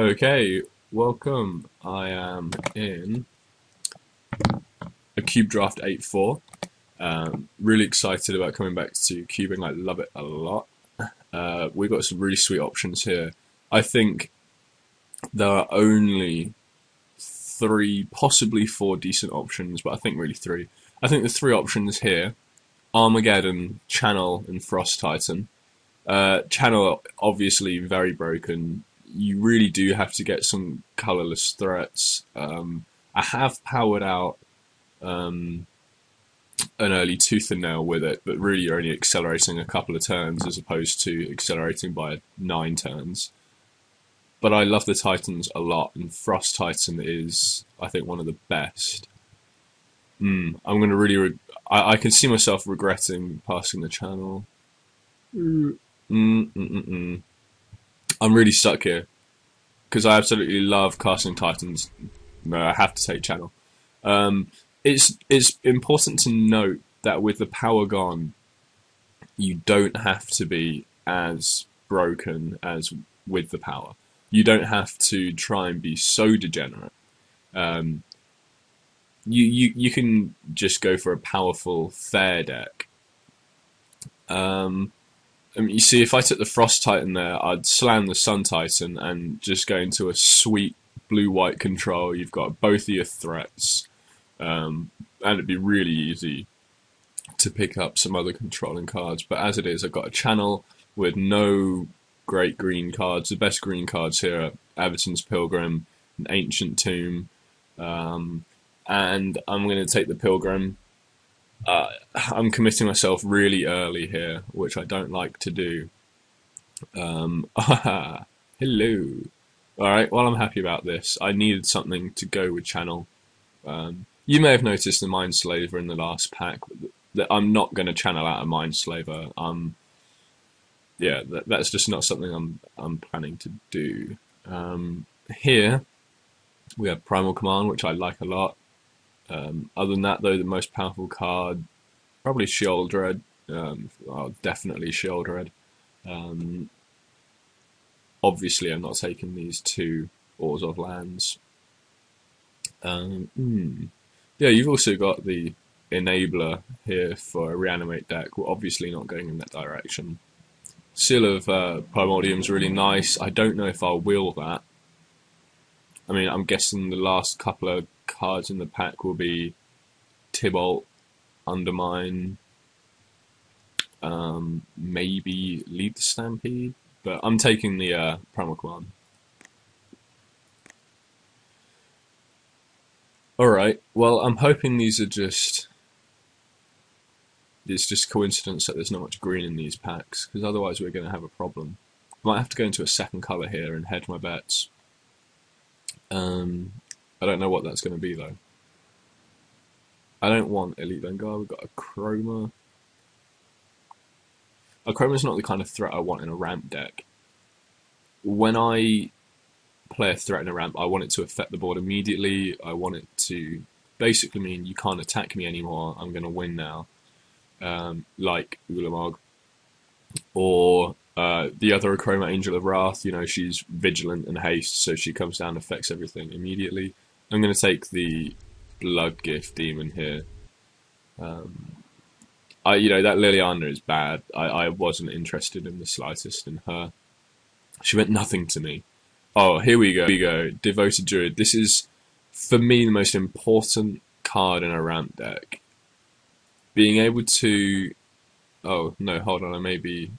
Okay, welcome. I am in a Cube Draft 8.4. Really excited about coming back to cubing. I love it a lot. We've got some really sweet options here. I think there are only three, possibly four decent options, but I think really three. I think the three options here: Armageddon, Channel, and Frost Titan. Channel obviously very broken. You really do have to get some colorless threats. I have powered out an early tooth and nail with it, but really you're only accelerating a couple of turns as opposed to accelerating by 9 turns. But I love the Titans a lot, and Frost Titan is, I think, one of the best. I'm going to really... I can see myself regretting passing the Channel. I'm really stuck here because I absolutely love casting Titans. No, I have to take Channel. It's important to note that with the power gone, you don't have to be as broken as with the power. You don't have to try and be so degenerate. You can just go for a powerful fair deck. You see, if I took the Frost Titan there, I'd slam the Sun Titan and just go into a sweet blue-white control. You've got both of your threats, and it'd be really easy to pick up some other controlling cards. But as it is, I've got a Channel with no great green cards. The best green cards here are Everton's Pilgrim, an Ancient Tomb, and I'm going to take the Pilgrim. I'm committing myself really early here, which I don't like to do. Hello. Alright, well, I'm happy about this. I needed something to go with Channel. You may have noticed the Mindslaver in the last pack, that I'm not going to channel out a Mindslaver. Yeah, that's just not something I'm planning to do. Here, we have Primal Command, which I like a lot. Other than that, though, the most powerful card, probably Sheoldred. Definitely Sheoldred. Obviously, I'm not taking these two Orzhov lands. Yeah, you've also got the Enabler here for a Reanimate deck. We're obviously not going in that direction. Seal of Primordium is really nice. I don't know if I'll wheel that. I mean, I'm guessing the last couple of cards in the pack will be Tibalt, Undermine, maybe Lead the Stampede, but I'm taking the Primal Command. Alright, well, I'm hoping these are just... It's just coincidence that there's not much green in these packs, because otherwise we're going to have a problem. I might have to go into a second colour here and hedge my bets. I don't know what that's going to be, though. I don't want Elite Vanguard. We've got a Chroma. A Chroma's not the kind of threat I want in a ramp deck. When I play a threat in a ramp, I want it to affect the board immediately. I want it to basically mean you can't attack me anymore. I'm going to win now. Like Ulamog. Or the other Chroma, Angel of Wrath. You know, she's vigilant and haste, so she comes down and affects everything immediately. I'm going to take the Blood Gift Demon here. That Liliana is bad. I wasn't interested in the slightest in her. She meant nothing to me. Oh, here we go. Devoted Druid. This is, for me, the most important card in a ramp deck. Being able to... Oh, no, hold on, I may be...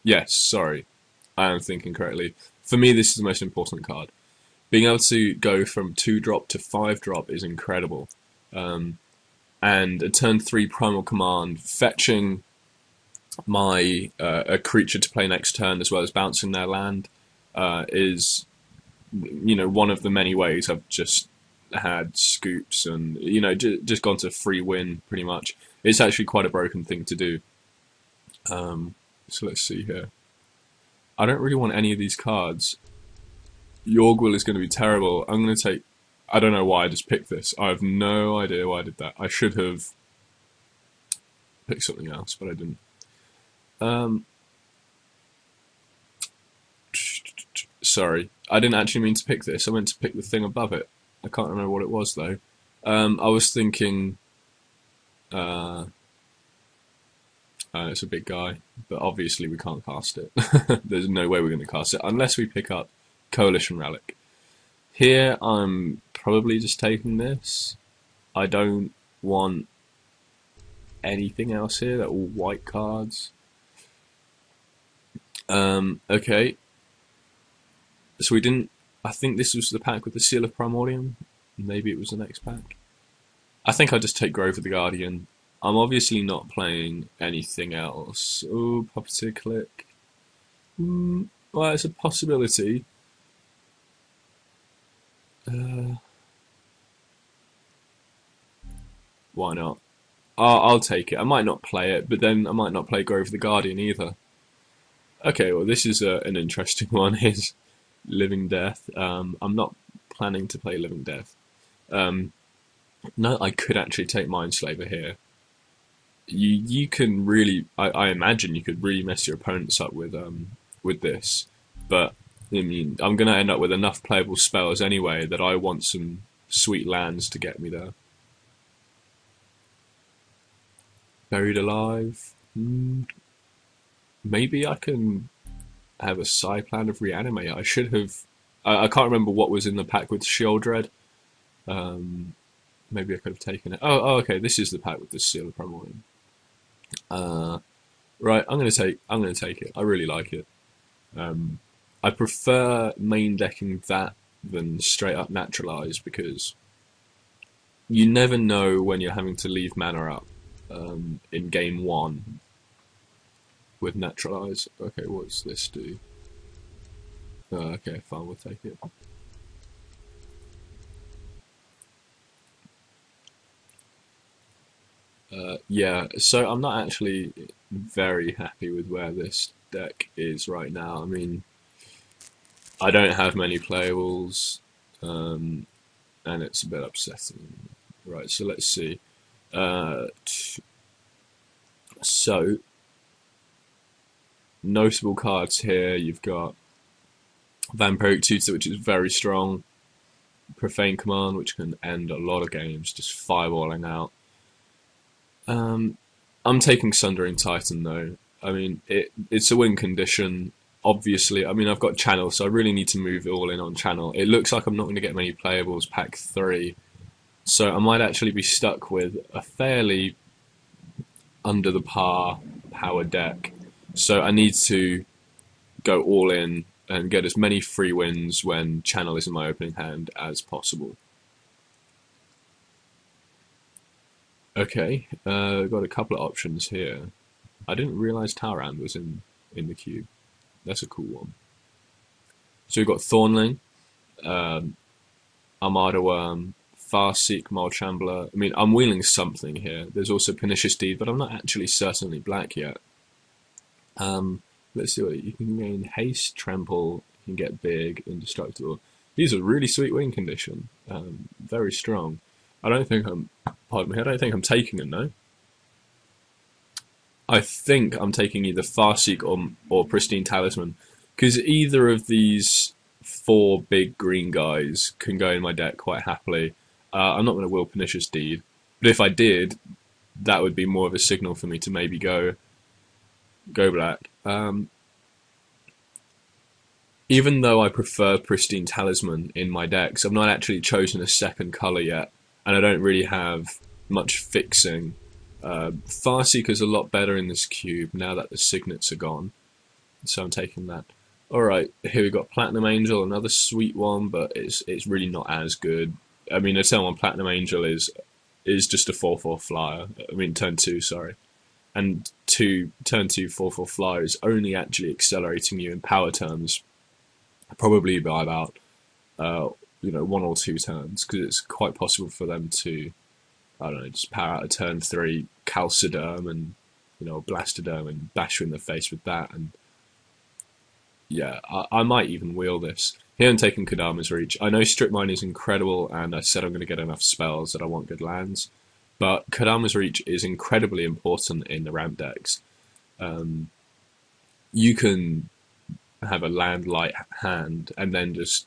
Yes, sorry. I am thinking correctly. For me, this is the most important card. Being able to go from 2-drop to 5-drop is incredible. And a turn 3 Primal Command, fetching my a creature to play next turn as well as bouncing their land is, one of the many ways I've just had scoops and, just gone to free win pretty much. It's actually quite a broken thing to do. So let's see here. I don't really want any of these cards. Yorgwill is going to be terrible. I'm going to take... I don't know why I just picked this. I have no idea why I did that. I should have picked something else, but I didn't. sorry. I didn't actually mean to pick this. I meant to pick the thing above it. I can't remember what it was, though. I was thinking... it's a big guy, but obviously we can't cast it. There's no way we're going to cast it, unless we pick up Coalition Relic. Here, I'm probably just taking this. I don't want anything else here. They're all white cards. Okay. So we didn't... I think this was the pack with the Seal of Primordium. Maybe it was the next pack. I think I'll just take Grove of the Guardian. I'm obviously not playing anything else. Oh, Puppeteer Click. Well, it's a possibility. Why not? I'll take it. I might not play it, but then I might not play Grove of the Guardian either. Okay, well, this is an interesting one. Is Living Death. I'm not planning to play Living Death. No, I could actually take Mindslaver here. You can really, I imagine you could really mess your opponents up with this, but I mean, I'm gonna end up with enough playable spells anyway that I want some sweet lands to get me there. Buried Alive. Maybe I can have a side plan of Reanimate. I should have. I can't remember what was in the pack with Sheoldred. Maybe I could have taken it. Oh, okay. This is the pack with the Seal of Primordium. Right. I'm gonna take it. I really like it. I prefer main decking that than straight up Naturalize, because you never know when you're having to leave mana up in game 1 with Naturalize. Okay, what's this do? Okay, fine, we'll take it. Yeah, so I'm not actually very happy with where this deck is right now. I mean, I don't have many playables, and it's a bit upsetting. Right, so let's see. So, notable cards here, you've got Vampiric Tutor, which is very strong. Profane Command, which can end a lot of games, just fireballing out. I'm taking Sundering Titan though. I mean, it's a win condition. Obviously, I mean, I've got Channel, so I really need to move it all in on Channel. It looks like I'm not going to get many playables pack 3, so I might actually be stuck with a fairly under the par power deck. So I need to go all in and get as many free wins when Channel is in my opening hand as possible. Okay, got a couple of options here. I didn't realise Tauran was in the cube. That's a cool one. So we've got Thornling, Armada Worm, Farseek, Mulchambler. I mean, I'm wheeling something here. There's also Pernicious Deed, but I'm not actually certainly black yet. Let's see what you can gain. Haste, Trample, you can get big, Indestructible. These are really sweet win condition. Very strong. I don't think I'm taking them, no. I think I'm taking either Farseek or Pristine Talisman, because either of these 4 big green guys can go in my deck quite happily. I'm not going to will Pernicious Deed, but if I did, that would be more of a signal for me to maybe go black. Even though I prefer Pristine Talisman in my decks, I've not actually chosen a second colour yet, and I don't really have much fixing. Farseeker's a lot better in this cube now that the signets are gone, so I'm taking that. Alright, here we got Platinum Angel, another sweet one, but it's really not as good. I mean, Eternal One Platinum Angel is just a 4/4 flyer. I mean, turn 2, sorry. And turn 2 4/4 flyer is only actually accelerating you in power terms, probably by about 1 or 2 turns, because it's quite possible for them to, I don't know, just power out a turn 3 Calciderm and Blastoderm and bash you in the face with that. And yeah, I might even wheel this. Here I'm taking Kodama's Reach. I know Strip Mine is incredible, and I said I'm going to get enough spells that I want good lands, but Kodama's Reach is incredibly important in the ramp decks. You can have a land light hand, and then just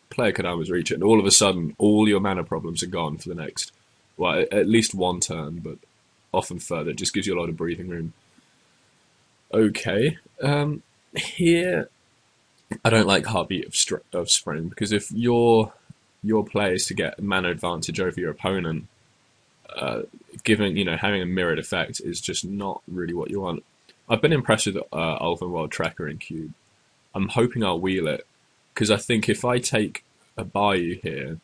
play a Kadama's Reach, and all of a sudden, all your mana problems are gone for the next, well, at least one turn, but often further. It just gives you a lot of breathing room. Okay, here I don't like Heartbeat of Spring, because if your play is to get mana advantage over your opponent, having a mirrored effect is just not really what you want. I've been impressed with Ulvenwald Trekker in Cube. I'm hoping I'll wheel it, because I think if I take a Bayou here,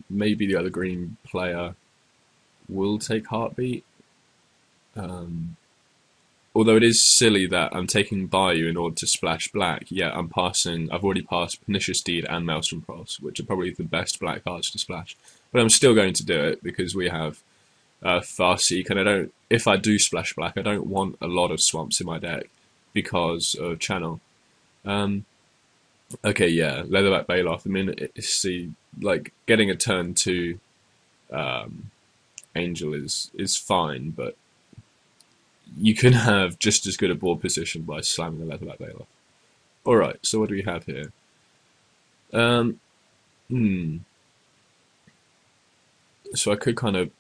maybe the other green player will take Heartbeat. Although it is silly that I'm taking Bayou in order to splash black, yet I've already passed Pernicious Deed and Maelstrom Pulse, which are probably the best black cards to splash. But I'm still going to do it because we have Farseek, and if I do splash black, I don't want a lot of swamps in my deck because of Channel. Okay, yeah, Leatherback Baloth. I mean, getting a turn 2 Angel is fine, but you can have just as good a board position by slamming the Leatherback Baloth. Alright, so what do we have here? So I could kind of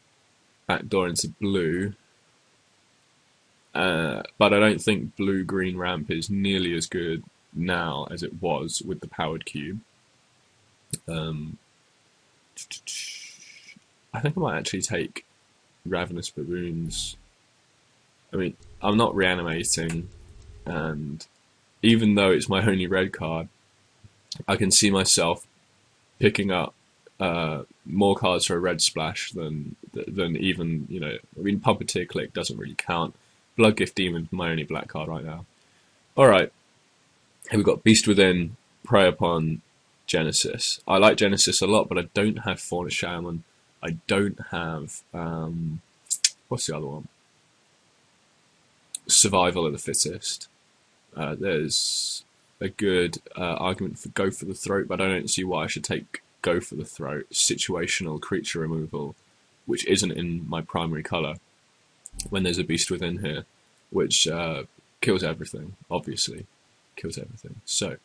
backdoor into blue, but I don't think blue-green ramp is nearly as good now as it was with the powered cube. I think I might actually take Ravenous Baboons. I mean, I'm not reanimating, and even though it's my only red card, I can see myself picking up more cards for a red splash than even, I mean, Puppeteer Click doesn't really count. Bloodgift Demon's my only black card right now. Alright, here we've got Beast Within, Prey Upon, Genesis. I like Genesis a lot, but I don't have Fauna Shaman. I don't have, what's the other one? Survival of the Fittest. There's a good argument for Go for the Throat, but I don't see why I should take Go for the Throat. Situational creature removal, which isn't in my primary colour, when there's a Beast Within here, which kills everything, obviously. Kills everything. So,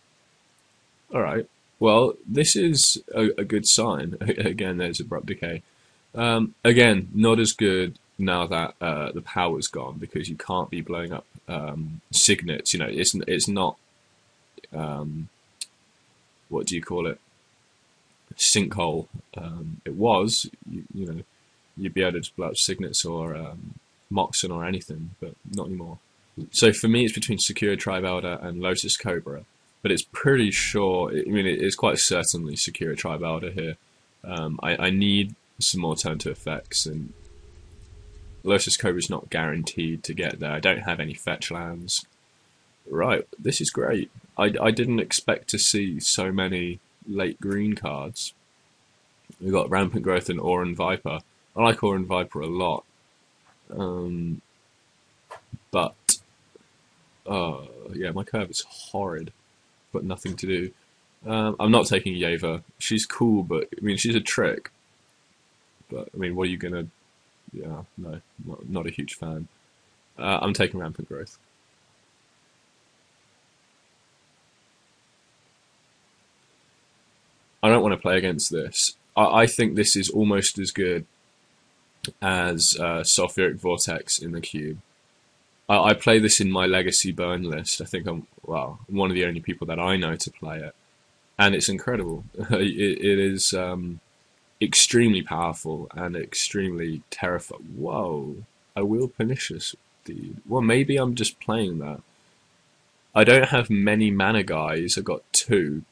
alright. Well, this is a good sign. Again, there's Abrupt Decay. Again, not as good now that the power's gone, because you can't be blowing up signets. It's not what do you call it? Sinkhole. It was, you'd be able to just blow up signets or Moxen or anything, but not anymore. So for me, it's between Secure Tribe Elder and Lotus Cobra, but it's pretty sure. I mean, it's quite certainly Secure Tribe Elder here. I need some more turn 2 effects, and Lotus Cobra is not guaranteed to get there. I don't have any fetch lands. Right, this is great. I didn't expect to see so many late green cards. We've got Rampant Growth and Auron Viper. I like Auron Viper a lot. But yeah, my curve is horrid. Got nothing to do. I'm not taking Yeva. She's cool, but I mean, she's a trick. But I mean, what are you gonna? Yeah, no, not a huge fan. I'm taking Rampant Growth. I don't want to play against this. I think this is almost as good as Sulfuric Vortex in the cube. I play this in my Legacy Burn list. I think I'm one of the only people that I know to play it, and it's incredible. It is extremely powerful and extremely terrifying. Whoa! I will Pernicious Deed. Well, maybe I'm just playing that. I don't have many mana guys. I've got 2.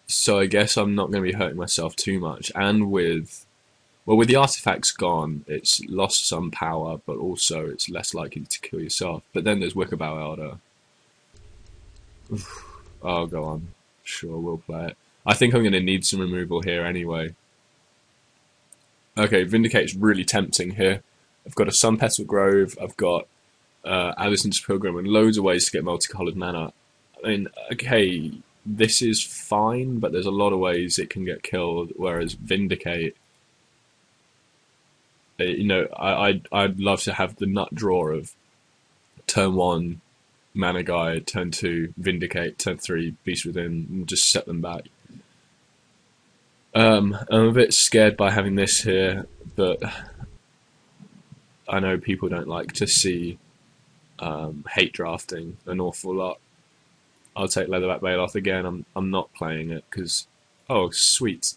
So I guess I'm not going to be hurting myself too much. And with the artifacts gone, it's lost some power, but also it's less likely to kill yourself. But then there's Wickerbow Elder. Oh, go on. Sure, we'll play it. I think I'm going to need some removal here anyway. Okay, Vindicate's really tempting here. I've got a Sunpetal Grove, I've got Alison's Pilgrim, and loads of ways to get multicolored mana. I mean, okay, this is fine, but there's a lot of ways it can get killed, whereas Vindicate, I'd love to have the nut draw of turn 1, Mana Guide, turn 2 Vindicate, turn 3 Beast Within, and just set them back. I'm a bit scared by having this here, but I know people don't like to see hate drafting an awful lot. I'll take Leatherback Baloth again. I'm not playing it because, oh, sweet.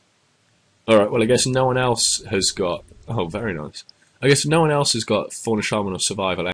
Alright, well, I guess no one else has got, oh, very nice. I guess no one else has got Fauna Shaman or Survival